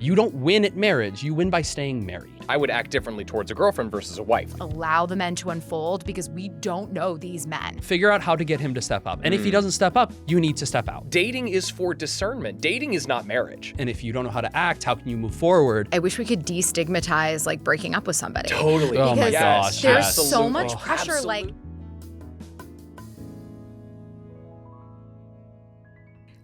You don't win at marriage, you win by staying married. I would act differently towards a girlfriend versus a wife. Allow the men to unfold because we don't know these men. Figure out how to get him to step up. And if he doesn't step up, you need to step out. Dating is for discernment. Dating is not marriage. And if you don't know how to act, how can you move forward? I wish we could destigmatize like breaking up with somebody. Totally. Oh my Because gosh, there's yes. so much Oh, pressure. absolutely. Like,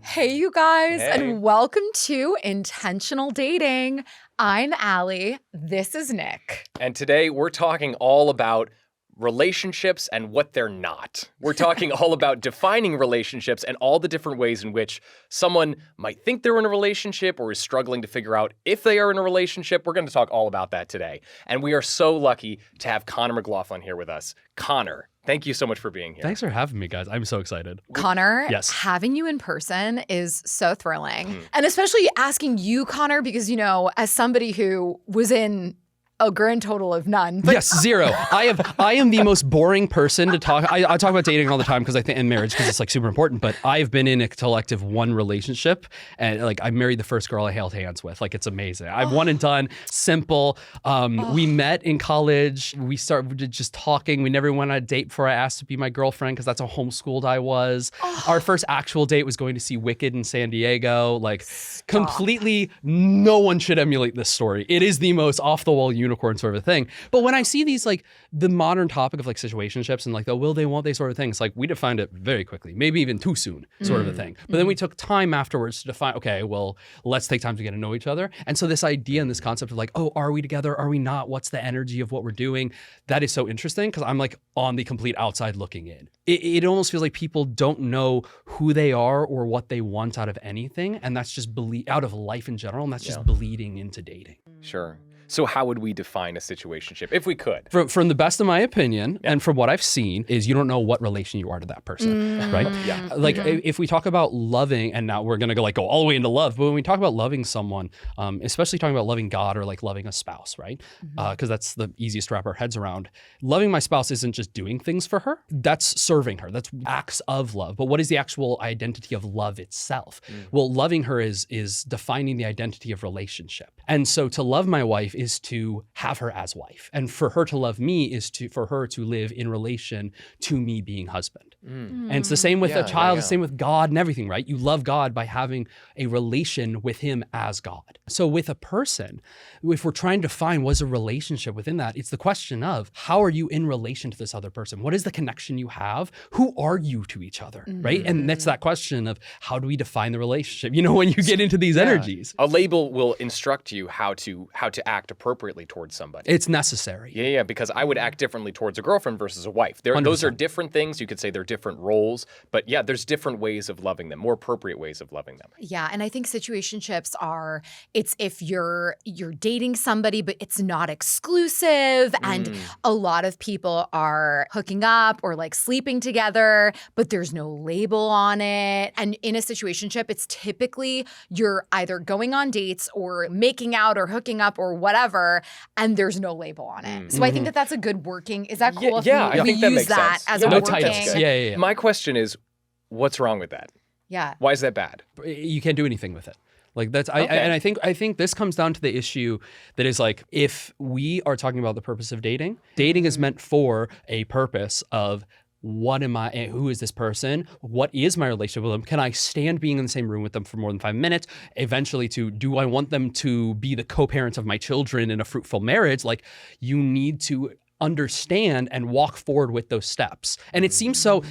hey, you guys, Hey. and welcome to Intentional Dating. I'm Allie. This is Nick. And today we're talking all about relationships and what they're not. We're talking all about defining relationships and all the different ways in which someone might think they're in a relationship or is struggling to figure out if they are in a relationship. We're going to talk all about that today. And we are so lucky to have Connor McLaughlin here with us. Connor, thank you so much for being here. Thanks for having me, guys. I'm so excited. Connor, Yes. having you in person is so thrilling. And especially asking you, Connor, because, you know, as somebody who was in a grand total of none. But Yes, zero. I am the most boring person to talk. I talk about dating all the time because I think in marriage because it's like super important. But I've been in a collective one relationship, and like I married the first girl I held hands with. Like it's amazing. I've one and done, simple. We met in college. We started just talking. We never went on a date before I asked to be my girlfriend because that's how homeschooled I was. Our first actual date was going to see Wicked in San Diego. Like completely, no one should emulate this story. It is the most off the wall unicorn sort of a thing. But when I see these like the modern topic of like situationships and like the will they won't they sort of things, like we defined it very quickly, maybe even too soon sort of a thing. But then we took time afterwards to define, okay, well, let's take time to get to know each other. And so this idea and this concept of like, oh, are we together? Are we not? What's the energy of what we're doing? That is so interesting because I'm like on the complete outside looking in. It almost feels like people don't know who they are or what they want out of anything. And that's just out of life in general. And that's just bleeding into dating. Sure. So how would we define a situationship, if we could? From the best of my opinion, and from what I've seen, is you don't know what relation you are to that person, right? Yeah. Like if we talk about loving, and now we're gonna go all the way into love, but when we talk about loving someone, especially talking about loving God or like loving a spouse, right? Because that's the easiest to wrap our heads around. Loving my spouse isn't just doing things for her; that's serving her. That's acts of love. But what is the actual identity of love itself? Well, loving her is defining the identity of relationship. And so to love my wife is to have her as wife. And for her to love me is for her to live in relation to me being husband. And it's the same with a child, the same with God and everything, right? You love God by having a relation with him as God. So with a person, if we're trying to find what's a relationship within that, it's the question of how are you in relation to this other person? What is the connection you have? Who are you to each other, right? And that's that question of how do we define the relationship? You know, when you get into these energies. A label will instruct you how to act appropriately towards somebody. It's necessary. Yeah, because I would act differently towards a girlfriend versus a wife. Those are different things. You could say they're different roles, but yeah, there's different ways of loving them, more appropriate ways of loving them. yeah, and I think situationships are, it's if you're dating somebody, but it's not exclusive. And a lot of people are hooking up or like sleeping together, but there's no label on it. And in a situationship, it's typically you're either going on dates or making out or hooking up or whatever, and there's no label on it. So I think that that's a good working. Is that cool? Yeah, if I we think that use makes that sense. as Yeah, a No working? titles. Yeah. My question is, what's wrong with that? Yeah. Why is that bad? You can't do anything with it. Like that's I think this comes down to the issue that is like if we are talking about the purpose of dating is meant for a purpose of what am I, who is this person? What is my relationship with them? Can I stand being in the same room with them for more than 5 minutes? Eventually do I want them to be the co-parents of my children in a fruitful marriage? Like you need to understand and walk forward with those steps. And it seems so,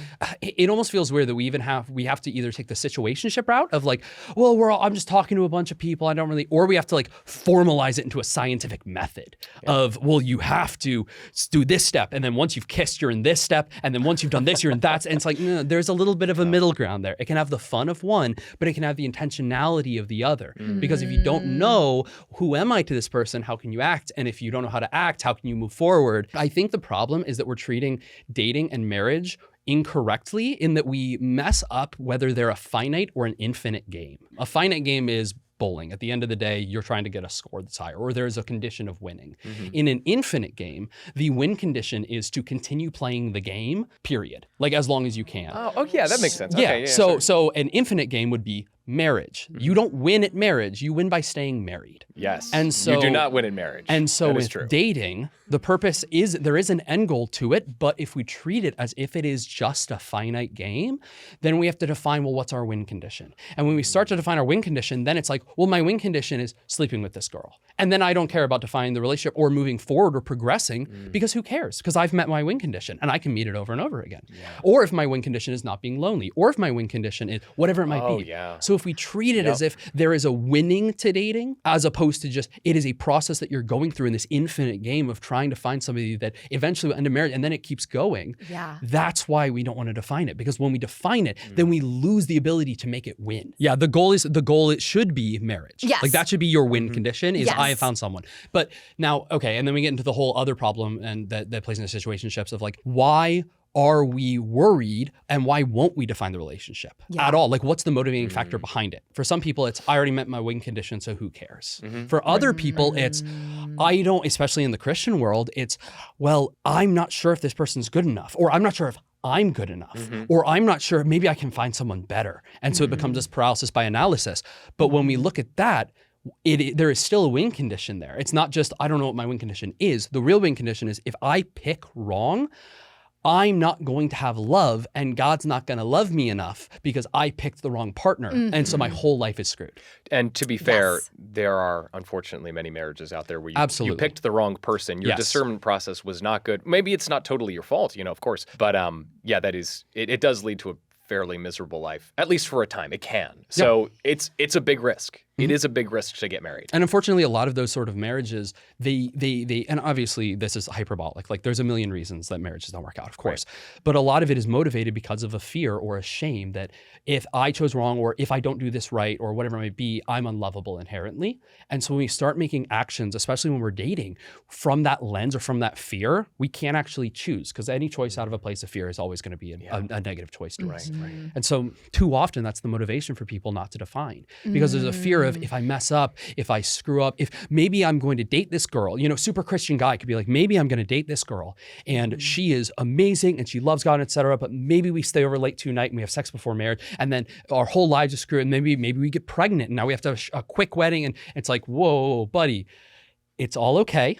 it almost feels weird that we have to either take the situationship route of like, well, I'm just talking to a bunch of people. I don't really, or we have to like formalize it into a scientific method of, well, you have to do this step. And then once you've kissed, you're in this step. And then once you've done this, you're in that. And it's like, no, there's a little bit of a middle ground there. It can have the fun of one, but it can have the intentionality of the other. Because if you don't know who am I to this person, how can you act? And if you don't know how to act, how can you move forward? I think the problem is that we're treating dating and marriage incorrectly in that we mess up whether they're a finite or an infinite game. A finite game is bowling. At the end of the day, you're trying to get a score that's higher, or there's a condition of winning. In an infinite game, the win condition is to continue playing the game, period. Like as long as you can. Oh yeah, that makes sense. Yeah. Okay, So sure. so an infinite game would be marriage. You don't win at marriage. You win by staying married. Yes. And so you do not win in marriage. And so that is with true. dating, the purpose is there is an end goal to it, but if we treat it as if it is just a finite game, then we have to define, well, what's our win condition? And when we start to define our win condition, then it's like, well, my win condition is sleeping with this girl. And then I don't care about defining the relationship or moving forward or progressing because who cares? Because I've met my win condition and I can meet it over and over again. Yeah. Or if my win condition is not being lonely, or if my win condition is whatever it might be. Yeah. So if we treat it as if there is a winning to dating, as opposed to just it is a process that you're going through in this infinite game of trying to find somebody that eventually will end in marriage and then it keeps going. Yeah. That's why we don't want to define it, because when we define it, then we lose the ability to make it win. Yeah, the goal it should be marriage. Yes. Like that should be your win condition is Yes. I have found someone. But now, okay, and then we get into the whole other problem and that plays into situationships of like, why are we worried and why won't we define the relationship at all? Like what's the motivating factor behind it? For some people, it's I already met my win condition, so who cares? For other people, it's I don't, especially in the Christian world, it's, well, I'm not sure if this person's good enough, or I'm not sure if I'm good enough, or I'm not sure, maybe I can find someone better. And so it becomes this paralysis by analysis. But when we look at that, there is still a win condition there. It's not just, I don't know what my win condition is. The real win condition is if I pick wrong, I'm not going to have love and God's not going to love me enough because I picked the wrong partner. And so my whole life is screwed. And to be fair, Yes. there are unfortunately many marriages out there where you Absolutely. picked the wrong person. Your Yes. discernment process was not good. Maybe it's not totally your fault, of course. But yeah, that is, it does lead to a fairly miserable life, at least for a time. It can. So it's a big risk. It is a big risk to get married. And unfortunately, a lot of those sort of marriages, they and obviously this is hyperbolic. Like there's a million reasons that marriages don't work out, of course. But a lot of it is motivated because of a fear or a shame that if I chose wrong or if I don't do this right or whatever it might be, I'm unlovable inherently. And so when we start making actions, especially when we're dating, from that lens or from that fear, we can't actually choose because any choice out of a place of fear is always going to be a negative choice to us. And so too often that's the motivation for people not to define because there's a fear of if I mess up, if I screw up, if maybe I'm going to date this girl, super Christian guy could be like, maybe I'm going to date this girl and she is amazing and she loves God, etc. But maybe we stay over late tonight and we have sex before marriage and then our whole lives are screwed and maybe we get pregnant and now we have to have a quick wedding and it's like, whoa, buddy, it's all okay.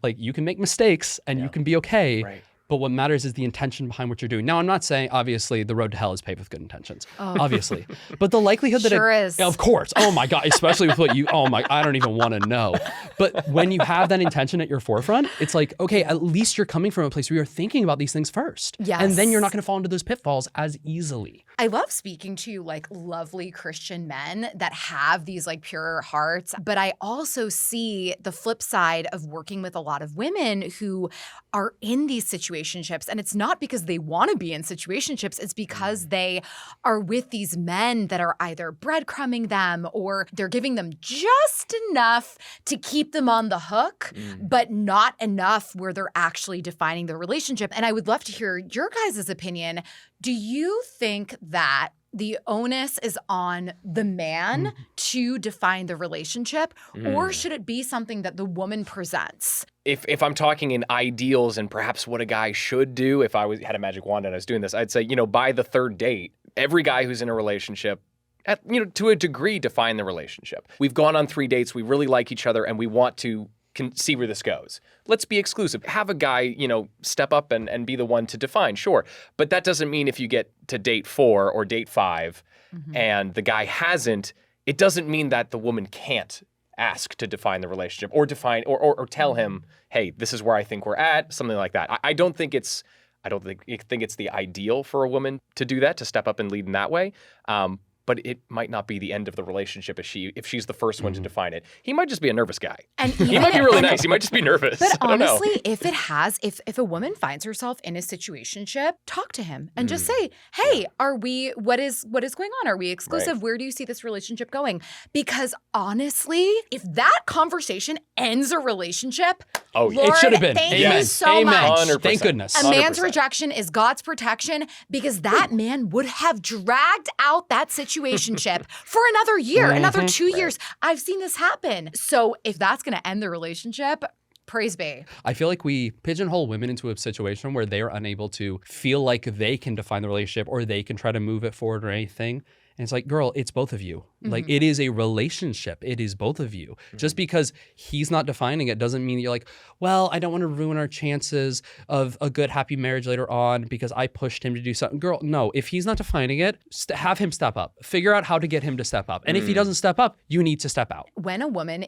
Like you can make mistakes and you can be okay. Right. But what matters is the intention behind what you're doing. Now, I'm not saying, obviously, the road to hell is paved with good intentions. Obviously. But the likelihood that Sure is. Of course. Oh my God. Especially with what I don't even want to know. But when you have that intention at your forefront, it's like, okay, at least you're coming from a place where you're thinking about these things first. Yes. And then you're not going to fall into those pitfalls as easily. I love speaking to like lovely Christian men that have these like pure hearts, but I also see the flip side of working with a lot of women who are in these situationships. And it's not because they want to be in situationships, it's because they are with these men that are either breadcrumbing them or they're giving them just enough to keep them on the hook, but not enough where they're actually defining the relationship. And I would love to hear your guys' opinion. Do you think that the onus is on the man to define the relationship, or should it be something that the woman presents? If I'm talking in ideals and perhaps what a guy should do, if I had a magic wand and I was doing this, I'd say, by the third date, every guy who's in a relationship, to a degree, define the relationship. We've gone on 3 dates, we really like each other, and we want to see where this goes. Let's be exclusive. Have a guy, step up and be the one to define, sure. But that doesn't mean if you get to date 4 or date 5 and the guy hasn't, it doesn't mean that the woman can't ask to define the relationship or define or tell him, hey, this is where I think we're at, something like that. I don't think it's the ideal for a woman to do that, to step up and lead in that way. But it might not be the end of the relationship if she's the first one to define it. He might just be a nervous guy. And he might be really nice. He might just be nervous. But I don't know. honestly, if a woman finds herself in a situationship, talk to him and just say, hey, what is going on? Are we exclusive? Right. Where do you see this relationship going? Because honestly, if that conversation ends a relationship, Lord, It should have been. Thank Amen. you so Amen. much. 100%. Thank goodness. A man's 100%. rejection is God's protection because that man would have dragged out that situationship for another year, another 2 years. I've seen this happen. So if that's going to end the relationship, praise be. I feel like we pigeonhole women into a situation where they are unable to feel like they can define the relationship or they can try to move it forward or anything. And it's like, girl, it's both of you. Like, Mm-hmm. it is a relationship. It is both of you. Just because he's not defining it doesn't mean you're like, well, I don't want to ruin our chances of a good, happy marriage later on because I pushed him to do something. Girl, no, if he's not defining it, have him step up. Figure out how to get him to step up. And if he doesn't step up, you need to step out. When a woman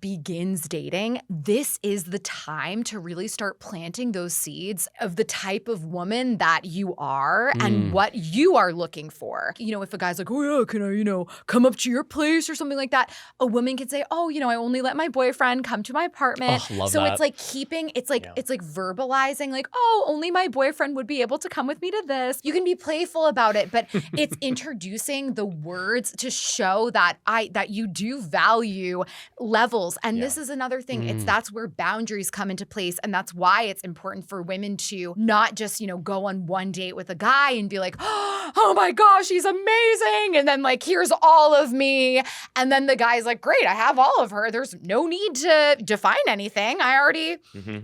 begins dating, this is the time to really start planting those seeds of the type of woman that you are and what you are looking for. You know, if a guy's like, oh yeah, can I, come up to your place or something like that, a woman can say, oh, I only let my boyfriend come to my apartment. Oh, love so that. it's like it's like verbalizing like, oh, only my boyfriend would be able to come with me to this. You can be playful about it, but it's introducing the words to show that you do value levels. And this is another thing. That's where boundaries come into place. And that's why it's important for women to not just, go on one date with a guy and be like, oh my gosh, he's amazing. And then like, here's all of me. And then the guy's like, great, I have all of her. There's no need to define anything. I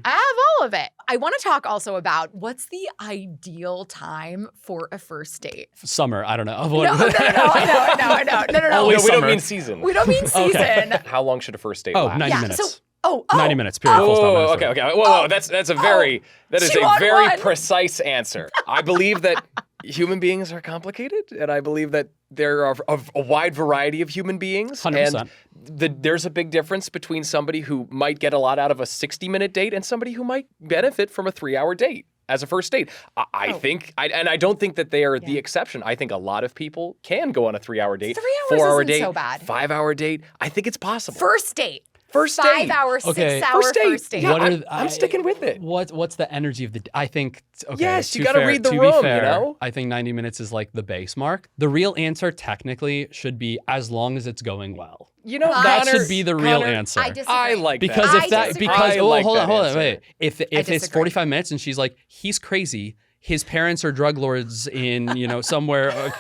have all of it. I want to talk also about what's the ideal time for a first date. Summer, I don't know. No, I know. No. No, we don't summer. mean season. We don't mean season. How long should a first date Oh, last? 90 Yeah, minutes. so- Oh, 90 minutes, period. Full stop, Whoa, end of okay. story. Whoa, that's a very Two on one. precise answer. I believe that human beings are complicated, and I believe that there are a wide variety of human beings. 100%. And there's a big difference between somebody who might get a lot out of a 60-minute date and somebody who might benefit from a 3-hour date as a first date. I think, and I don't think that they are the exception. I think a lot of people can go on a 3-hour date, 3 hours 4-hour isn't date, so bad. 5-hour date. I think it's possible. First date. First 5 date. hour, 6 Okay. hour First date. first date. Yeah, What I'm sticking with it. What's the energy of the? I think. Okay, Yes, you to gotta fair- read the to room, be you fair, know? I think 90 minutes is like the base mark. The real answer technically should be as long as it's going well. You know, That Connor, should be the real Connor, answer. I disagree. I like Because that. if that, disagree. because I oh, like hold that on, answer. wait. If it's disagree. 45 minutes and she's like, he's crazy. His parents are drug lords in, somewhere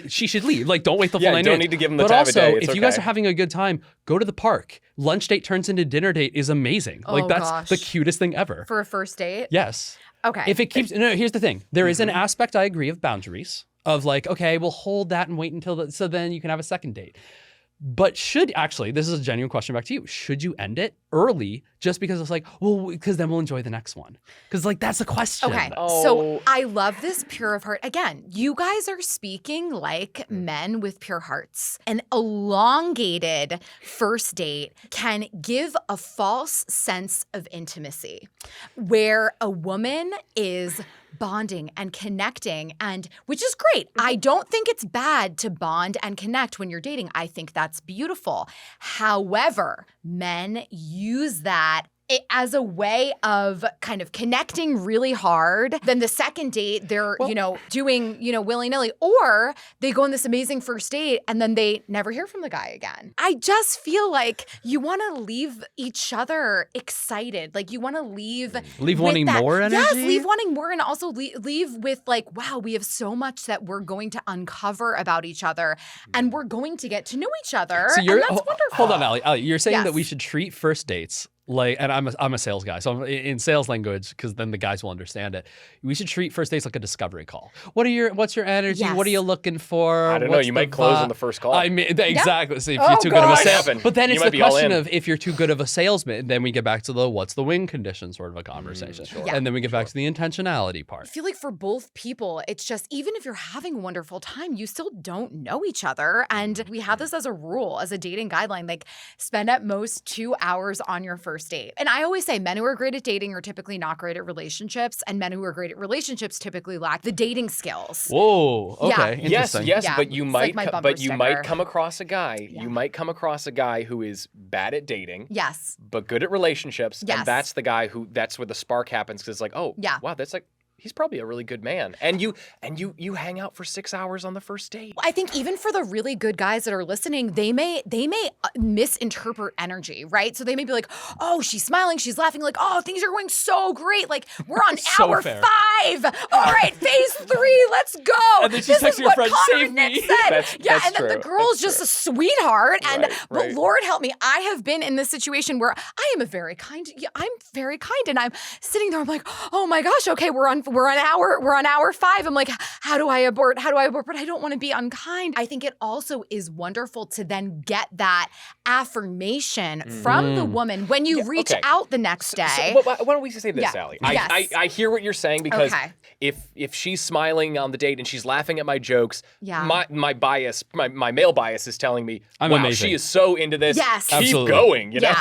she should leave. Like, don't wait the full Yeah, 9 don't minutes. need to give him the but time of also, day. It's if you guys okay. are having a good time, go to the park. Lunch date turns into dinner date is amazing. Oh, Like, that's gosh. the cutest thing ever. For a first date? Yes. Okay. If it keeps, no, here's the thing. There is an aspect I agree of boundaries of like, okay, we'll hold that and wait until, so then you can have a second date. But this is a genuine question back to you. Should you end it early just because it's like, well, because then we'll enjoy the next one? Because like, that's the question. Okay, Oh. so I love this pure of heart. Again, you guys are speaking like men with pure hearts. An elongated first date can give a false sense of intimacy where a woman is bonding and connecting, and which is great. I don't think it's bad to bond and connect when you're dating. I think that's beautiful. However, men use that as a way of kind of connecting really hard. Then the second date, they're, doing, willy-nilly. Or they go on this amazing first date and then they never hear from the guy again. I just feel like you want to leave each other excited. Like you want to leave with wanting that- more energy? Yes, leave wanting more, and also leave with like, wow, we have so much that we're going to uncover about each other and we're going to get to know each other. So you're, and that's wonderful. hold on, Ali. You're saying Yes. that we should treat first dates like, and I'm a sales guy, so I'm in sales language because then the guys will understand it. We should treat first dates like a discovery call. What's your energy? Yes. What are you looking for? I don't know. What's You the might close on vibe? the first call. I mean, exactly. So if Oh, you're too good of a gosh. salesman, but then You it's might the be all question in. of if you're too good of a salesman, then we get back to the what's the win condition sort of a conversation, Yeah. and then we get back to the intentionality part. I feel like for both people, it's just even if you're having a wonderful time, you still don't know each other. And we have this as a rule, as a dating guideline, like spend at most 2 hours on your first date. And I always say men who are great at dating are typically not great at relationships, and men who are great at relationships typically lack the dating skills. Whoa. Okay. Yeah. Yes, Interesting. yes, Yeah, but you it's might, like my bumper might sticker. come across a guy. Yeah. You might come across a guy who is bad at dating, Yes. but good at relationships, Yes. and that's the guy that's where the spark happens because it's like, oh, Yeah. wow, that's like. He's probably a really good man. And you hang out for 6 hours on the first date. I think even for the really good guys that are listening, they may misinterpret energy, right? So they may be like, "Oh, she's smiling, she's laughing, like, oh, things are going so great. Like we're on So hour fair. 5. All right, phase 3, let's go." And then she's This is texting her what friend, Connor "Save and Nick me." said. That's and then the true. girl's That's just a sweetheart. And Right, but right. Lord help me, I have been in this situation where I'm very kind, and I'm sitting there. I'm like, oh my gosh, okay, we're on we're on hour 5. I'm like, how do I abort? But I don't want to be unkind. I think it also is wonderful to then get that affirmation from the woman when you reach out the next day. So why don't we say this, Sally? I hear what you're saying, because if she's smiling on the date and she's laughing at my jokes, my bias, my male bias is telling me, wow, amazing. She is so into this. Yes. Keep Absolutely. going, you know?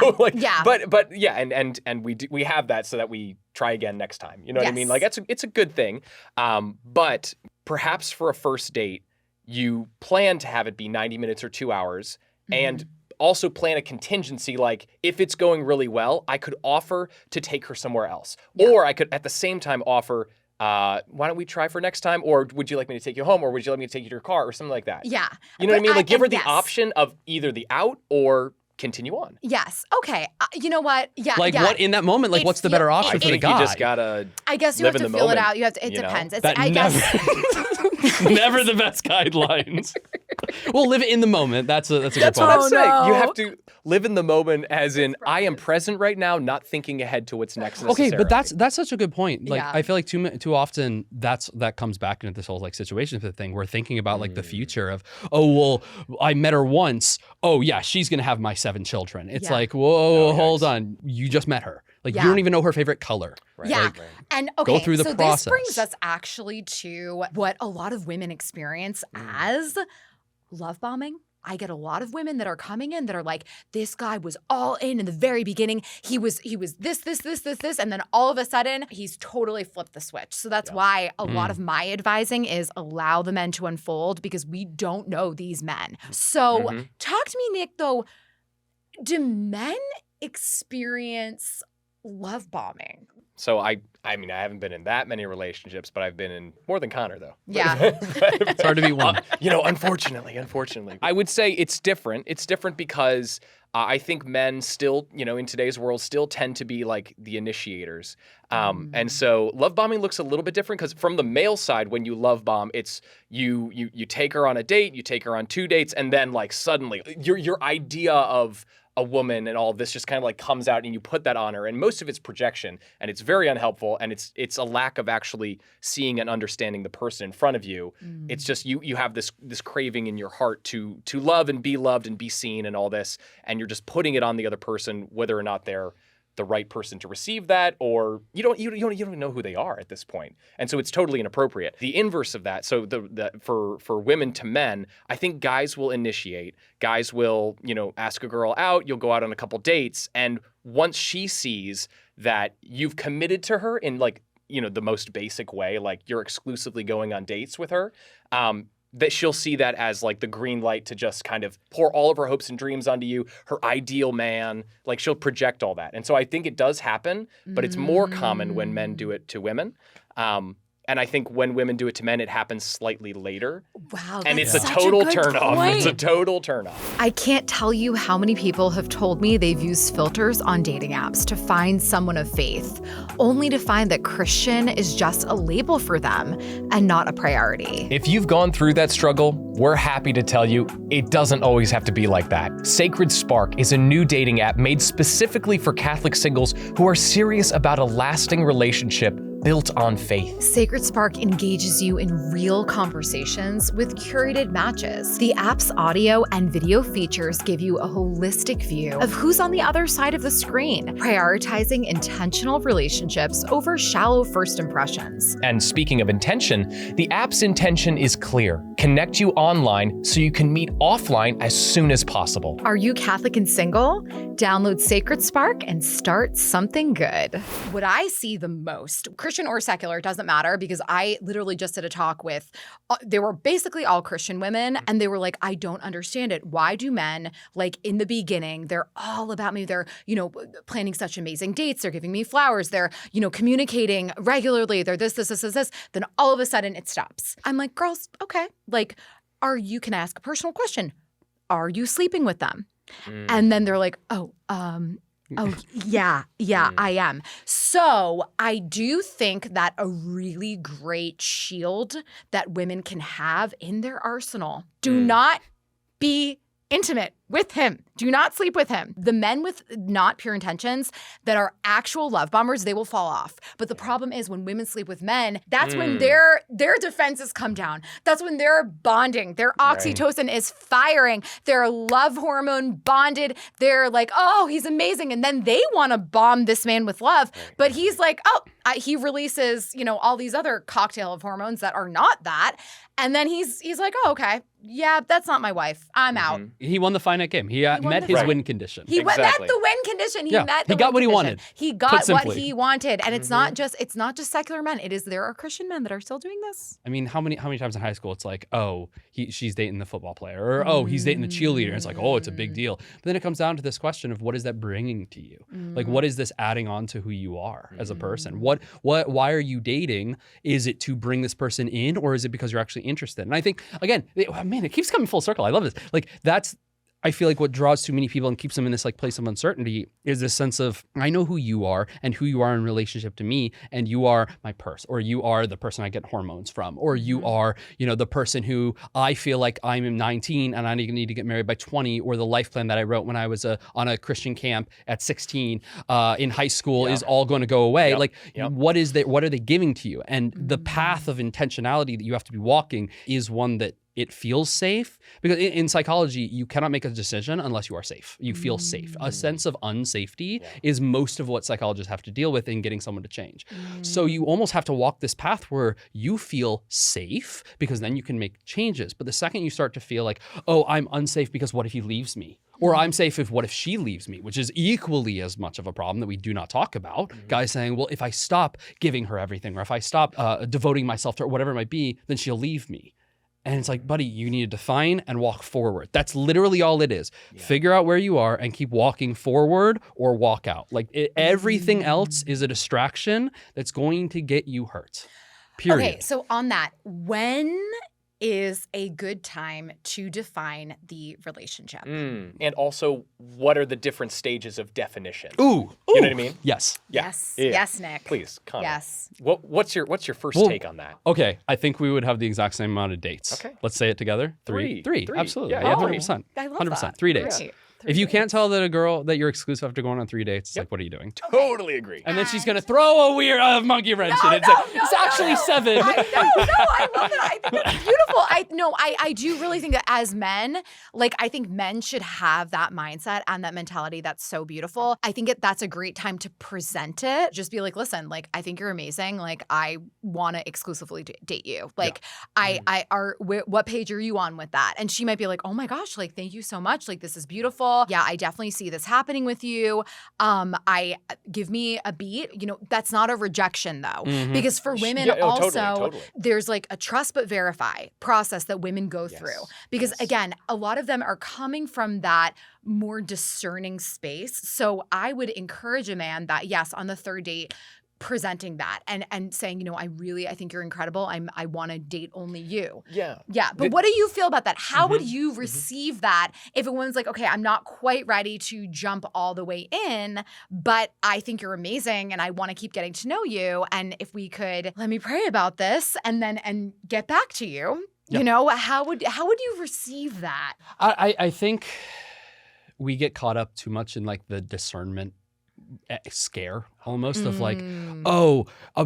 But we have that so that we try again next time. You know what I mean? Like it's a good thing. But perhaps for a first date, you plan to have it be 90 minutes or 2 hours, and also plan a contingency, like if it's going really well, I could offer to take her somewhere else. Or I could at the same time offer, why don't we try for next time? Or would you like me to take you home? Or would you like me to take you to your car? Or something like that. Yeah. You know what I mean? Like give her the option of either the out or continue on. Yes. Okay. You know what? Yeah. Like what in that moment? Like what's the better option for the guy? You just gotta. I guess you have to feel it out. You have to. It depends. Never the best guidelines. Well, live in the moment. That's a good point. That's what I'm saying. You have to live in the moment, as in I am present right now, not thinking ahead to what's next. Okay, but that's such a good point. Like I feel like too often that comes back into this whole like situationship thing. We're thinking about like the future of, oh well, I met her once. Oh yeah, she's gonna have my 7 children. It's like, whoa, hold on, you just met her. Like you don't even know her favorite color. Right? Yeah. Right. And okay, go through the process. This brings us actually to what a lot of women experience as love bombing. I get a lot of women that are coming in that are like, this guy was all in the very beginning. He was this, and then all of a sudden he's totally flipped the switch. So that's why a lot of my advising is allow the men to unfold, because we don't know these men. So talk to me, Nick, though. Do men experience love bombing? So I mean, I haven't been in that many relationships, but I've been in more than Connor, though. Yeah. It's hard to be one. Unfortunately. I would say it's different. It's different because I think men still, in today's world, still tend to be like the initiators. And so love bombing looks a little bit different, because from the male side, when you love bomb, it's you take her on a date, you take her on 2 dates, and then like suddenly your idea of a woman and all of this just kind of like comes out and you put that on her, and most of it's projection, and it's very unhelpful, and it's a lack of actually seeing and understanding the person in front of you. It's just you have this craving in your heart to love and be seen and all this, and you're just putting it on the other person, whether or not they're the right person to receive that, or you don't even know who they are at this point. And so it's totally inappropriate. The inverse of that, so for women to men, I think guys will initiate. Guys will, ask a girl out, you'll go out on a couple dates, and once she sees that you've committed to her in like, the most basic way, like you're exclusively going on dates with her, that she'll see that as like the green light to just kind of pour all of her hopes and dreams onto you, her ideal man. Like she'll project all that. And so I think it does happen, but it's more common when men do it to women. And I think when women do it to men, it happens slightly later. Wow, and it's that's a such total a good turnoff. point. It's a total turnoff. I can't tell you how many people have told me they've used filters on dating apps to find someone of faith, only to find that Christian is just a label for them and not a priority. If you've gone through that struggle, we're happy to tell you it doesn't always have to be like that. SacredSpark is a new dating app made specifically for Catholic singles who are serious about a lasting relationship built on faith. SacredSpark engages you in real conversations with curated matches. The app's audio and video features give you a holistic view of who's on the other side of the screen, prioritizing intentional relationships over shallow first impressions. And speaking of intention, the app's intention is clear. Connect you online so you can meet offline as soon as possible. Are you Catholic and single? Download SacredSpark and start something good. What I see the most, Christian or secular, it doesn't matter, because I literally just did a talk with, they were basically all Christian women, and they were like, I don't understand it. Why do men, like in the beginning, they're all about me. They're, planning such amazing dates. They're giving me flowers. They're, communicating regularly. They're this. Then all of a sudden it stops. I'm like, girls, okay. Like, can I ask a personal question? Are you sleeping with them? And then they're like, oh, yeah, I am. So I do think that a really great shield that women can have in their arsenal, do not be intimate with him. Do not sleep with him. The men with not pure intentions that are actual love bombers, they will fall off. But the problem is when women sleep with men, that's when their defenses come down. That's when they're bonding. Their oxytocin is firing. They're love hormone bonded. They're like, oh, he's amazing. And then they want to bomb this man with love. But he's like, oh, he releases, all these other cocktail of hormones that are not that. And then he's like, oh, okay. Yeah, that's not my wife. I'm out. He won the finite game. He met his win condition. He met the win condition. He got what he wanted. He got what he wanted. And it's not just secular men. There are Christian men that are still doing this. I mean, how many times in high school it's like, oh, she's dating the football player, or oh, he's dating the cheerleader. It's like, oh, it's a big deal. But then it comes down to this question of what is that bringing to you? Like, what is this adding on to who you are as a person? Why are you dating? Is it to bring this person in, or is it because you're actually interested? And I think, again, it keeps coming full circle. I love this. Like, I feel like what draws too many people and keeps them in this like place of uncertainty is this sense of, I know who you are and who you are in relationship to me, and you are my purse, or you are the person I get hormones from, or you are, the person who I feel like I'm 19 and I need to get married by 20, or the life plan that I wrote when I was on a Christian camp at 16 in high school is all going to go away. What are they giving to you? And the path of intentionality that you have to be walking is one that it feels safe, because in psychology, you cannot make a decision unless you are safe. You feel safe. A sense of unsafety is most of what psychologists have to deal with in getting someone to change. So you almost have to walk this path where you feel safe, because then you can make changes. But the second you start to feel like, oh, I'm unsafe because what if he leaves me? Or I'm safe what if she leaves me, which is equally as much of a problem that we do not talk about. Guys saying, well, if I stop giving her everything, or if I stop devoting myself to her, whatever it might be, then she'll leave me. And it's like, buddy, you need to define and walk forward. That's literally all it is. Figure out where you are and keep walking forward or walk out. Everything else is a distraction that's going to get you hurt. Period. Okay, so on that, when is a good time to define the relationship? And also, what are the different stages of definition? Ooh. You know what I mean? Yes. Yes, Nick. Please, comment. Yes. What's your first take on that? Okay, I think we would have the exact same amount of dates. Okay. Let's say it together. Three. Absolutely. Yeah, 100%. I love 100%. that. 3 days. Great. If you can't tell that a girl that you're exclusive after going on 3 dates, it's like, what are you doing? Totally agree. And then she's gonna throw a weird monkey wrench in it. It's actually 7. I love it. I think it's beautiful. I do really think that as men, I think men should have that mindset and that mentality. That's so beautiful. I think that's a great time to present it. Just be like, listen, I think you're amazing. I want to exclusively date you. What page are you on with that? And she might be like, oh my gosh, thank you so much. This is beautiful. Yeah, I definitely see this happening with you. Give me a beat. That's not a rejection though, because for women totally. there's a trust but verify process that women go through. Because again, a lot of them are coming from that more discerning space. So I would encourage a man that yes, on the third date, presenting that and saying, I think you're incredible. I want to date only you. Yeah. But what do you feel about that? How would you receive that if a woman's like, okay, I'm not quite ready to jump all the way in, but I think you're amazing and I want to keep getting to know you. And if we could, let me pray about this and get back to you. How would you receive that? I think we get caught up too much in the discernment scare almost of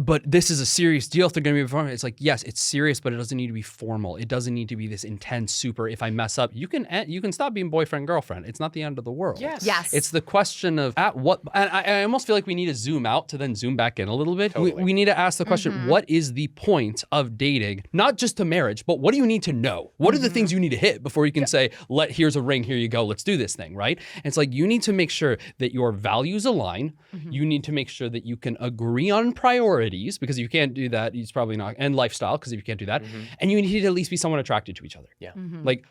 but this is a serious deal if they're going to be formal. It's yes, it's serious, but it doesn't need to be formal. It doesn't need to be this intense super. If I mess up, you can stop being boyfriend girlfriend. It's not the end of the world. Yes. It's the question of at what, and I almost feel like we need to zoom out to then zoom back in a little bit. Totally. We need to ask the question, what is the point of dating? Not just to marriage, but what do you need to know? What are the things you need to hit before you can say, here's a ring, here you go, let's do this thing, right? And it's you need to make sure that your values align. You need to make sure that you can agree on priorities, because if you can't do that, it's probably not, and lifestyle, because if you can't do that, and you need to at least be somewhat attracted to each other. Yeah.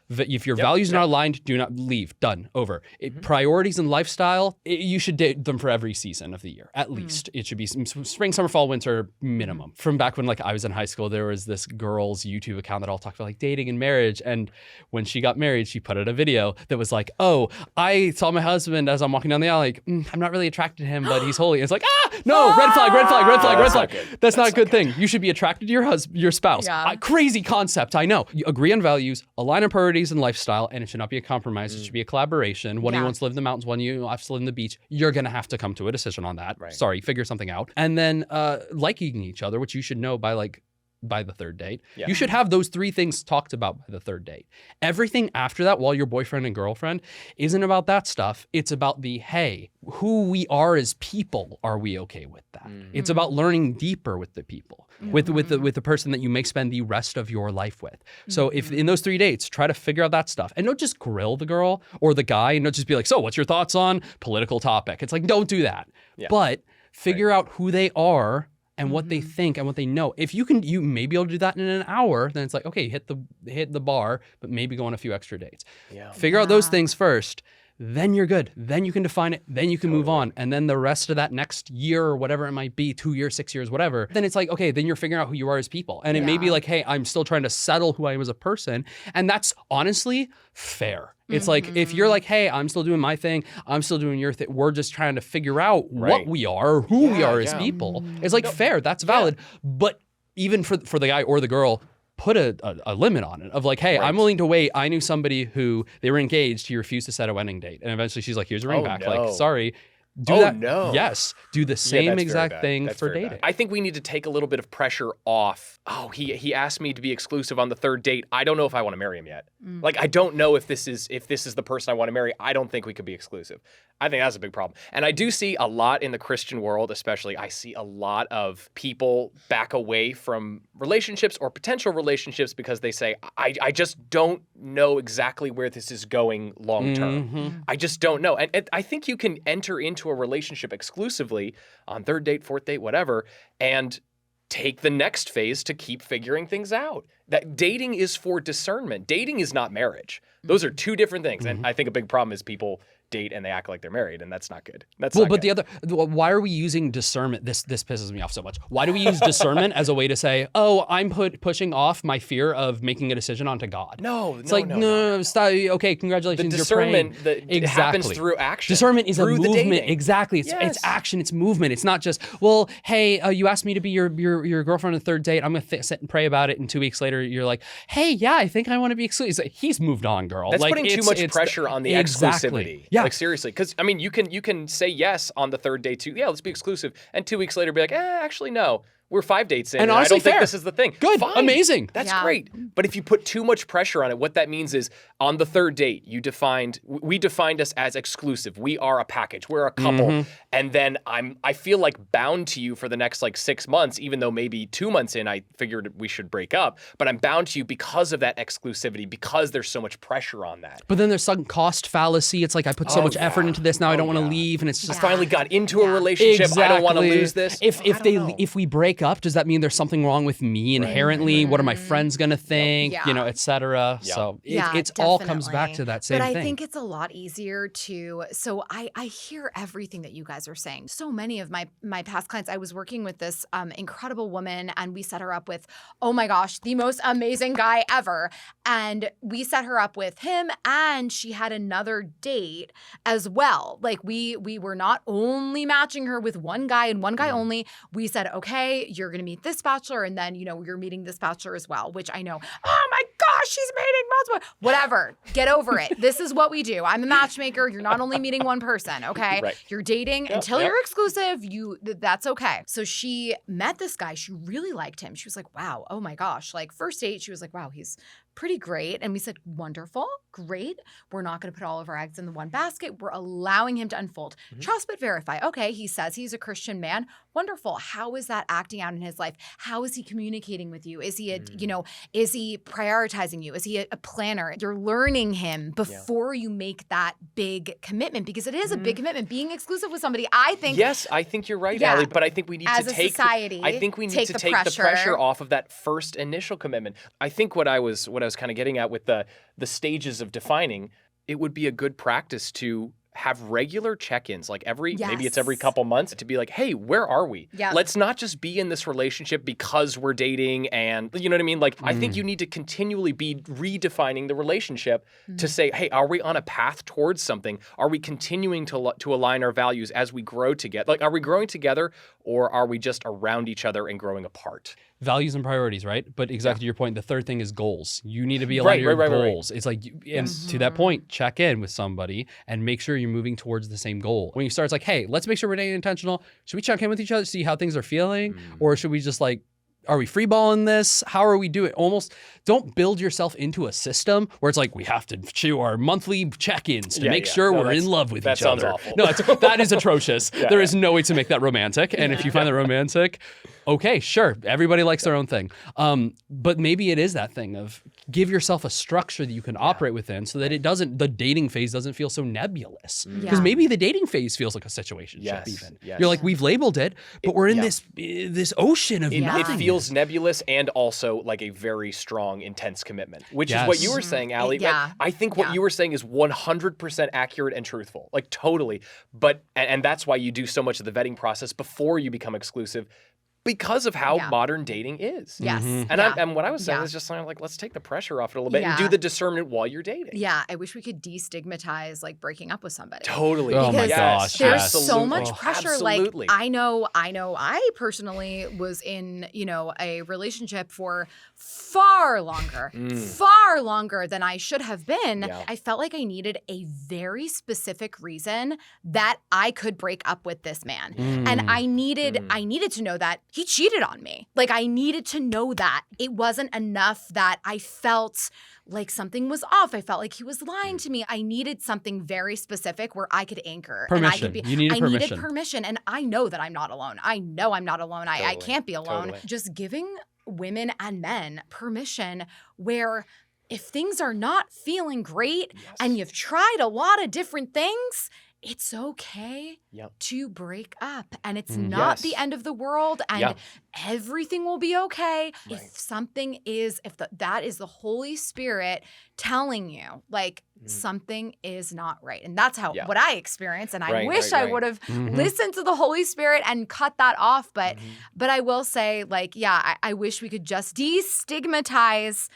If your values are not aligned, do not leave. Done. Over. Priorities and lifestyle, you should date them for every season of the year, at least. It should be spring, summer, fall, winter minimum. From back when I was in high school, there was this girl's YouTube account that all talked about dating and marriage, and when she got married, she put out a video that was oh, I saw my husband as I'm walking down the aisle, I'm not really attracted to him, but he's holy. It's no, red flag, red flag, red flag, red That's flag. not good. That's not a good thing. You should be attracted to your spouse. Yeah. Crazy concept, I know. You agree on values, align on priorities and lifestyle, and it should not be a compromise. It should be a collaboration. One of you Yeah. wants to live in the mountains, one of you wants to live in the beach. You're going to have to come to a decision on that. Right. Sorry, figure something out. And then liking each other, which you should know by the third date. Yeah. You should have those three things talked about by the third date. Everything after that, while you're boyfriend and girlfriend, isn't about that stuff. It's about the, hey, who we are as people, are we okay with that? It's about learning deeper with the people, with the person that you may spend the rest of your life with. So if in those 3 dates, try to figure out that stuff. And don't just grill the girl or the guy and don't just be like, so what's your thoughts on political topic? It's like, don't do that. Yeah. But figure out who they are and what they think and what they know. If you may be able to do that in an hour, then it's like, okay, hit the bar, but maybe go on a few extra dates. Yeah. Figure out those things first, then you're good. Then you can define it, then you can move on. And then the rest of that next year or whatever it might be, 2 years, 6 years, whatever, then it's like, okay, then you're figuring out who you are as people. And it may be like, hey, I'm still trying to settle who I am as a person. And that's honestly fair. It's like, if you're like, hey, I'm still doing my thing, I'm still doing your thing, we're just trying to figure out what we are, who we are as people. It's like fair, that's valid. But even for the guy or the girl, put a limit on it of like, hey, I'm willing to wait. I knew somebody who they were engaged, he refused to set a wedding date. And eventually she's like, here's a ring back. no. Like, sorry. Do Oh, that. no. Yes. Do the Yeah, same that's very exact bad. thing That's for very dating. bad. I think we need to take a little bit of pressure off. Oh, he asked me to be exclusive on the third date. I don't know if I want to marry him yet. Like, I don't know if this is the person I want to marry. I don't think we could be exclusive. I think that's a big problem. And I do see a lot in the Christian world, especially, I see a lot of people back away from relationships or potential relationships because they say, I just don't know exactly where this is going long term. I just don't know. And I think you can enter into a relationship exclusively on third date, fourth date, whatever, and take the next phase to keep figuring things out. That dating is for discernment. Dating is not marriage. Those are two different things. And I think a big problem is people date and they act like they're married, and that's not good. That's not But good. why are we using discernment? This pisses me off so much. Why do we use discernment as a way to say, oh, I'm pushing off my fear of making a decision onto God? No, It's like, no, stop. Okay, congratulations, The you're praying. discernment that happens through action. Discernment is through a the movement. dating. Exactly. It's Yes. action. It's movement. It's not just, well, hey, you asked me to be your girlfriend on the third date. I'm going to sit and pray about it. And 2 weeks later, you're like, hey, yeah, I think I want to be exclusive. It's like, he's moved on, girl. That's like, putting too much pressure on the Exactly. exclusivity. Yeah. Like, seriously. Because, I mean, you can say yes on the third date too. Yeah, let's be exclusive. And 2 weeks later be like, actually, no. We're 5 dates in, And and I honestly, don't think fair. this is the thing. Good. Fine. Amazing. That's Yeah. great. But if you put too much pressure on it, what that means is on the third date, we defined us as exclusive. We are a package. We're a couple. And then I feel like bound to you for the next like 6 months, even though maybe 2 months in I figured we should break up. But I'm bound to you because of that exclusivity, because there's so much pressure on that. But then there's sunk cost fallacy. It's like, I put so much effort into this. Now I don't want to leave. And it's just I finally got into a relationship. I don't want to lose this. If we break up, does that mean there's something wrong with me inherently? What are my friends gonna think? Yeah. You know, et cetera. Yeah. So Yeah, it's all comes back definitely. to that same but thing. I think it's a lot easier to, so I hear everything that you guys are saying. So many of my past clients, I was working with this incredible woman and we set her up with, oh my gosh, the most amazing guy ever. And we set her up with him and she had another date as well. Like we were not only matching her with one guy and one guy only. We said, okay, you're going to meet this bachelor and then, you're meeting this bachelor as well, which I know, oh my gosh, she's meeting multiple. Whatever. Get over it. This is what we do. I'm a matchmaker. You're not only meeting one person, okay? Right. You're dating until you're exclusive. That's okay. So she met this guy. She really liked him. She was like, wow, oh my gosh. Like first date, she was like, wow, he's pretty great. And we said, wonderful, great. We're not going to put all of our eggs in the one basket. We're allowing him to unfold. Trust but verify. Okay, he says he's a Christian man. Wonderful. How is that acting out in his life? How is he communicating with you? Is he is he prioritizing you? Is he a planner? You're learning him before you make that big commitment because it is a big commitment. Being exclusive with somebody, I think. Yes, I think you're right, Yeah. Allie, but I think we need As to a take society, I think we need take to the take the pressure. pressure off of that first initial commitment. I think what I was kind of getting at with the stages of defining, it would be a good practice to have regular check-ins, like maybe it's Yes. every couple months, to be like, hey, where are we? Yep. Let's not just be in this relationship because we're dating and, you know what I mean? Like, I think you need to continually be redefining the relationship to say, hey, are we on a path towards something? Are we continuing to align our values as we grow together? Like, are we growing together or are we just around each other and growing apart? Values and priorities, right? But exactly to your point, the third thing is goals. You need to be aligned to your goals. It's like, and to that point, check in with somebody and make sure you're moving towards the same goal. When you start, it's like, hey, let's make sure we're dating intentional. Should we check in with each other, see how things are feeling? Or should we just like, are we freeballing this? How are we doing? Almost don't build yourself into a system where it's like, we have to do our monthly check-ins to make sure we're in love with each other. That sounds awful. No, that is atrocious. There is no way to make that romantic. And if you find that romantic, okay, sure. Everybody likes their own thing. But maybe it is that thing of give yourself a structure that you can operate within so that the dating phase doesn't feel so nebulous. Because maybe the dating phase feels like a situationship even. You're like, we've labeled it, but we're in this ocean of nothing. It feels nebulous and also like a very strong, intense commitment, which is what you were saying, Allie. Yeah. I think what you were saying is 100% accurate and truthful, like totally. But, and that's why you do so much of the vetting process before you become exclusive, because of how modern dating is. Yes. And what I was saying is just like, let's take the pressure off it a little bit and do the discernment while you're dating. Yeah, I wish we could destigmatize like breaking up with somebody. Totally. Oh my gosh. There's so Absolutely. much pressure. Absolutely. Like I know I personally was in, a relationship for far longer than I should have been. Yeah. I felt like I needed a very specific reason that I could break up with this man. And I needed to know that he cheated on me. Like I needed to know that. It wasn't enough that I felt like something was off. I felt like he was lying to me. I needed something very specific where I could anchor. Permission. And I could You needed permission. needed permission. And I know that I'm not alone. I know I'm not alone. I can't be alone. Totally. Just giving women and men permission where if things are not feeling great and you've tried a lot of different things, it's okay to break up, and it's not the end of the world, and everything will be okay. Right. If something is, that is the Holy Spirit telling you, like, something is not right. And that's what I experienced, and I wish I would have listened to the Holy Spirit and cut that off, but I will say, like, I wish we could just destigmatize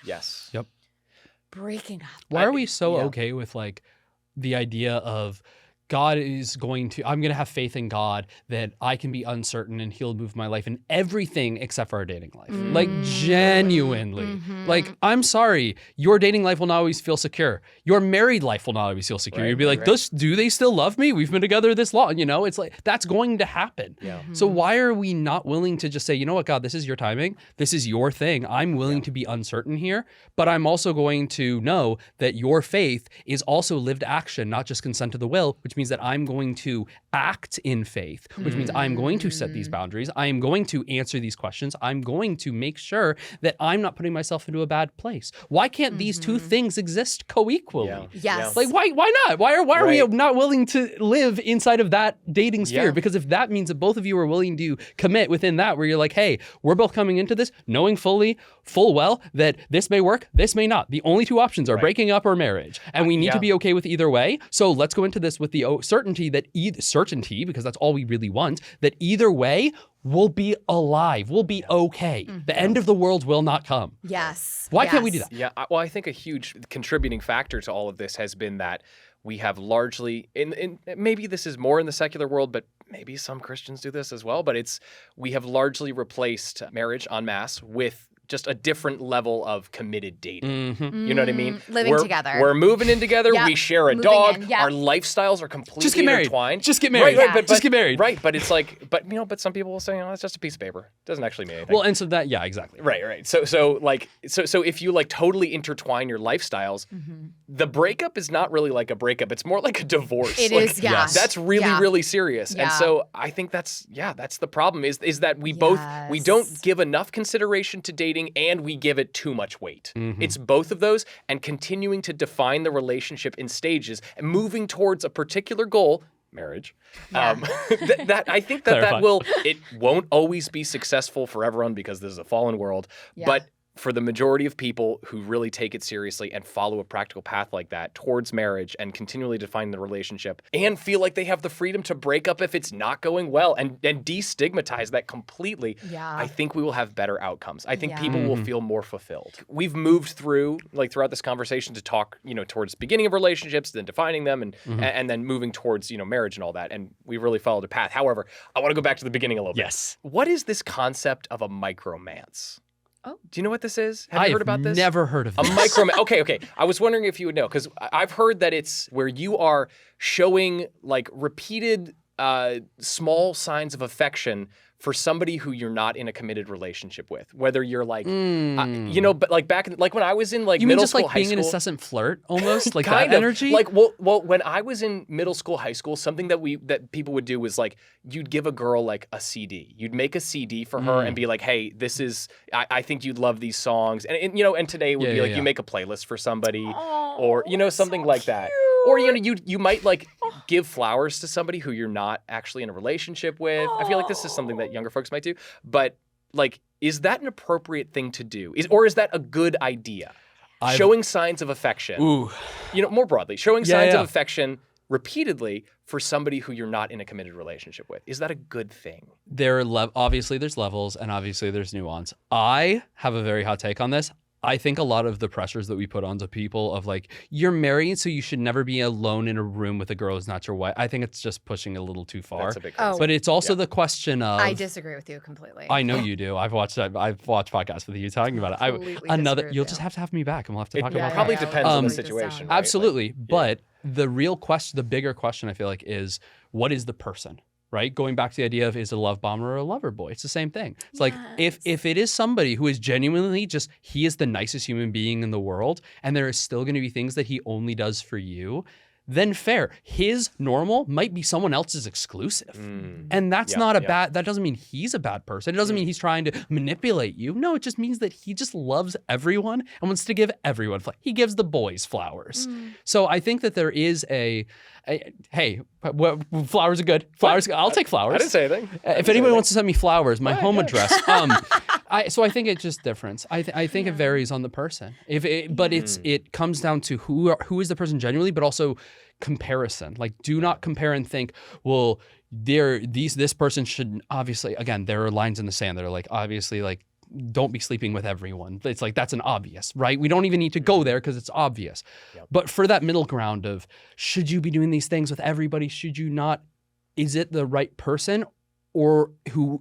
breaking up. Why are we so okay with, like, the idea of God is going to, I'm going to have faith in God that I can be uncertain and he'll move my life in everything except for our dating life. Like genuinely. Like, I'm sorry, your dating life will not always feel secure. Your married life will not always feel secure. You'd be like, do they still love me? We've been together this long. It's like, that's going to happen. So why are we not willing to just say, you know what, God, this is your timing. This is your thing. I'm willing to be uncertain here, but I'm also going to know that your faith is also lived action, not just consent to the will, which means that I'm going to act in faith, which means I'm going to set these boundaries. I am going to answer these questions. I'm going to make sure that I'm not putting myself into a bad place. Why can't these two things exist co-equally? Yes. Like, why not? Why are we not willing to live inside of that dating sphere? Because if that means that both of you are willing to commit within that, where you're like, hey, we're both coming into this knowing full well that this may work, this may not. The only two options are breaking up or marriage. And we need to be okay with either way. So let's go into this with the certainty that certainty, because that's all we really want, that either way we'll be alive, we'll be okay. The end of the world will not come. Yes. Why can't we do that? Yeah, well, I think a huge contributing factor to all of this has been that we have largely, in maybe this is more in the secular world, but maybe some Christians do this as well, but we have largely replaced marriage en masse with just a different level of committed dating. You know what I mean? Living together. We're moving in together. We share a dog. Yep. Our lifestyles are completely Just get married. intertwined. Just get married. Right, just get married. Right, but it's like, but some people will say, it's just a piece of paper. It doesn't actually mean anything. Well, and so that, exactly. Right. So if you like totally intertwine your lifestyles, the breakup is not really like a breakup. It's more like a divorce. It is, yeah. That's really, really serious. Yeah. And so I think that's the problem is that we don't give enough consideration to dating and we give it too much weight. It's both of those, and continuing to define the relationship in stages and moving towards a particular goal, marriage. That I think that it won't always be successful for everyone because this is a fallen world, but for the majority of people who really take it seriously and follow a practical path like that towards marriage and continually define the relationship and feel like they have the freedom to break up if it's not going well and destigmatize that completely, I think we will have better outcomes. I think people will feel more fulfilled. We've moved through, like throughout this conversation, to talk, towards beginning of relationships, then defining them, and then moving towards, marriage and all that. And we really followed a path. However, I want to go back to the beginning a little bit. Yes. What is this concept of a micromance? Oh. Do you know what this is? Have you heard about this? I've never heard of this. A micromance. Okay. I was wondering if you would know, because I've heard that it's where you are showing like repeated small signs of affection for somebody who you're not in a committed relationship with, whether you're like, but like back in, like when I was in like middle school, high school. You mean just like being an incessant flirt almost? Like kind that of. energy? Like, well, when I was in middle school, high school, something that people would do was like, you'd give a girl like a CD. You'd make a CD for her and be like, hey, this is, I think you'd love these songs. And today would be like, you make a playlist for somebody or, something so like that. Or, you might like give flowers to somebody who you're not actually in a relationship with. I feel like this is something that younger folks might do. But like, is that an appropriate thing to do? Or is that a good idea? Showing signs of affection. Ooh. More broadly, showing signs of affection repeatedly for somebody who you're not in a committed relationship with. Is that a good thing? Obviously there's levels and obviously there's nuance. I have a very hot take on this. I think a lot of the pressures that we put onto people of like, you're married, so you should never be alone in a room with a girl who's not your wife. I think it's just pushing a little too far. That's a big concept. But it's also the question of... I disagree with you completely. I know you do. I've watched podcasts with you talking about it. You'll just have to have me back and we'll have to talk about it. It probably depends on the situation. Right? Absolutely. But the real question, the bigger question I feel like is, what is the person? Right? Going back to the idea of, is it a love bomber or a lover boy? It's the same thing. It's like, if it is somebody who is genuinely just, he is the nicest human being in the world, and there is still going to be things that he only does for you, then fair. His normal might be someone else's exclusive. And that's not a bad, that doesn't mean he's a bad person. It doesn't mean he's trying to manipulate you. No, it just means that he just loves everyone and wants to give everyone flowers. He gives the boys flowers. So I think that there is hey, flowers are good. Flowers, I'll take flowers. I didn't say anything. If anybody wants to send me flowers, my home address. So I think it's just difference. I think it varies on the person. But it comes down to who is the person genuinely, but also comparison. Like, do not compare and think, well, this person should obviously, again, there are lines in the sand that are like, obviously, like, don't be sleeping with everyone. It's like, that's an obvious, right? We don't even need to go there because it's obvious. But for that middle ground of, should you be doing these things with everybody? Should you not? Is it the right person? Or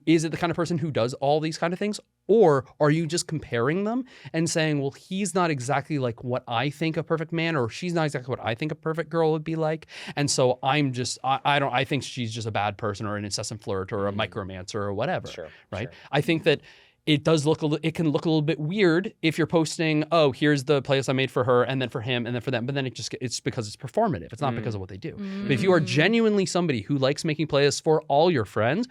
is it the kind of person who does all these kind of things? Or are you just comparing them and saying, well, he's not exactly like what I think a perfect man, or she's not exactly what I think a perfect girl would be like. And so I think she's just a bad person or an incessant flirt or a micromancer or whatever. Right? I think that it can look a little bit weird if you're posting, oh, here's the playlist I made for her, and then for him, and then for them. But then it's because it's performative. It's not because of what they do. But if you are genuinely somebody who likes making playlists for all your friends,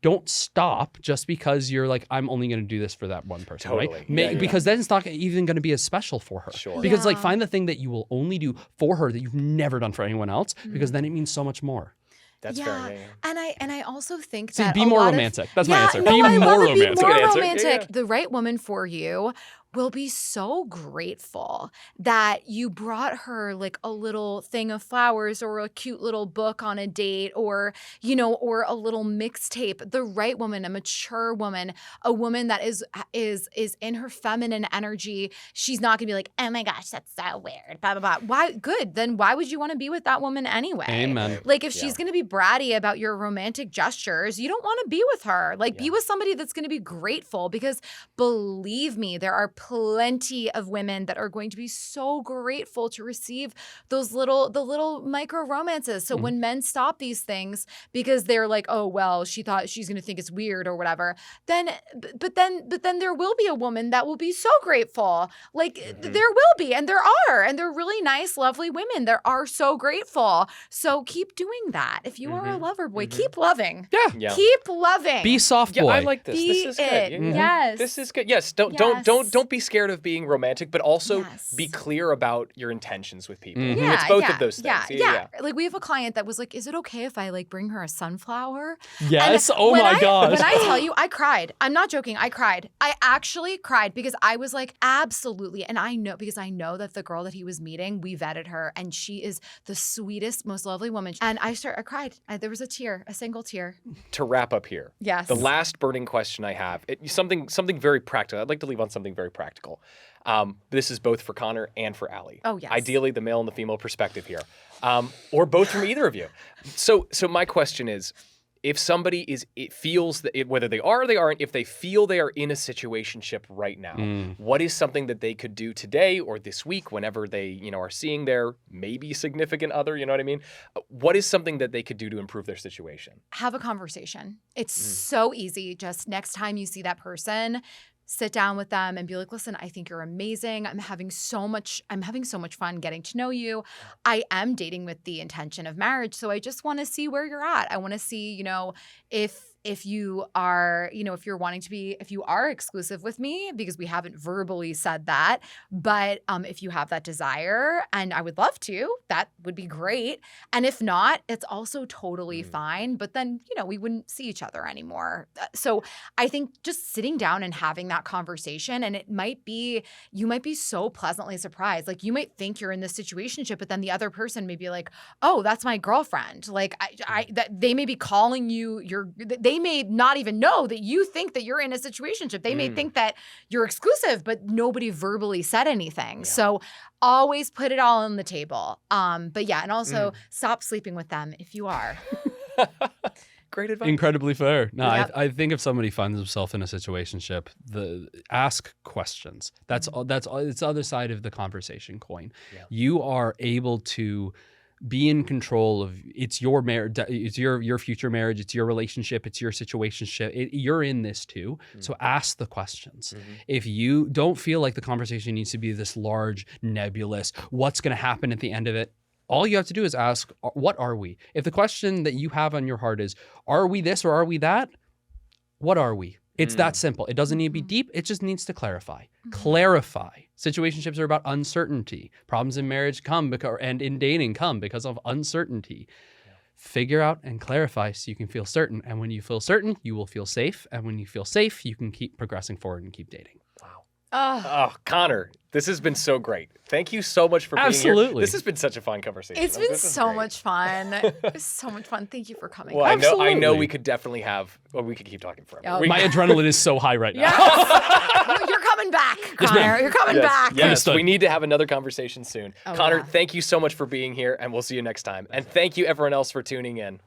don't stop just because you're like, I'm only going to do this for that one person, right? Because then it's not even going to be as special for her. Because like, find the thing that you will only do for her that you've never done for anyone else, because then it means so much more. That's fair. And I also think that be more romantic. That's my answer. No, be more romantic. Be more romantic. The right woman for you will be so grateful that you brought her like a little thing of flowers or a cute little book on a date, or a little mixtape. The right woman, a mature woman, a woman that is in her feminine energy. She's not gonna be like, oh my gosh, that's so weird, blah, blah, blah. Why? Good. Then why would you want to be with that woman anyway? Amen. Like, if she's gonna be bratty about your romantic gestures, you don't want to be with her. Like, be with somebody that's gonna be grateful, because believe me, there are plenty of women that are going to be so grateful to receive the little micro romances. So when men stop these things because they're like, oh, well, she thought she's going to think it's weird or whatever, then there will be a woman that will be so grateful. Like, there will be, and there are, and they're really nice, lovely women that are so grateful. So keep doing that. If you are a lover boy, keep loving. Yeah. Keep loving. Be soft boy. I like this. Be this is good. Yes. This is good. Yes. Don't don't be scared of being romantic, but also Yes. be clear about your intentions with people. Mhm. Yeah, It's both yeah, of those things. Yeah. Like we have a client that was like, "Is it okay if I like bring her a sunflower?" Yes. And Oh when my gosh. When I tell you, I cried. I'm not joking. I cried. I actually cried because I was like, absolutely. And I know because I know that the girl that he was meeting, we vetted her, and she is the sweetest, most lovely woman. And I cried. There was a tear, a single tear. To wrap up here, Yes. the last burning question I have, something very practical. I'd like to leave on something very practical. This is both for Connor and for Allie. Oh, yes. Ideally, the male and the female perspective here, or both from either of you. So my question is, if somebody feels that whether they are or they aren't, if they feel they are in a situationship right now, what is something that they could do today or this week, whenever they are seeing their maybe significant other? You know what I mean? What is something that they could do to improve their situation? Have a conversation. It's so easy. Just next time you see that person, sit down with them and be like, listen, I think you're amazing. I'm having so much fun getting to know you. I am dating with the intention of marriage. So I just want to see where you're at. I want to see, if you are, if you're wanting to be, if you are exclusive with me, because we haven't verbally said that, but if you have that desire, and I would love to, that would be great. And if not, it's also totally fine. But then, we wouldn't see each other anymore. So I think just sitting down and having that conversation, and you might be so pleasantly surprised. Like you might think you're in this situationship, but then the other person may be like, oh, that's my girlfriend. Like they may be calling you they may not even know that you think that you're in a situationship. They may think that you're exclusive, but nobody verbally said anything. Yeah. So always put it all on the table. But yeah, and also stop sleeping with them if you are. Great advice. Incredibly fair. No, Yep. I think if somebody finds himself in a situationship, ask questions. That's all. It's the other side of the conversation coin. Yeah. You are able to be in control of it's your marriage, it's your future marriage, it's your relationship, it's your situationship. You're in this too. So ask the questions. If you don't feel like the conversation needs to be this large, nebulous, what's going to happen at the end of it, all you have to do is ask, what are we? If the question that you have on your heart is, are we this or are we that? What are we? It's that simple. It doesn't need to be deep. It just needs to clarify. Clarify. Situationships are about uncertainty. Problems in marriage and in dating come because of uncertainty. Yeah. Figure out and clarify so you can feel certain. And when you feel certain, you will feel safe. And when you feel safe, you can keep progressing forward and keep dating. Wow. Oh, Connor, this has been so great. Thank you so much for being here. Absolutely. This has been such a fun conversation. It's been so much fun. It's so much fun. Thank you for coming. Well, I know we could definitely we could keep talking forever. Oh, my adrenaline is so high right now. Yes. You're coming back, Connor. You're coming back. Yes, Understood. we need to have another conversation soon. Connor, thank you so much for being here, and we'll see you next time. And thank you everyone else for tuning in.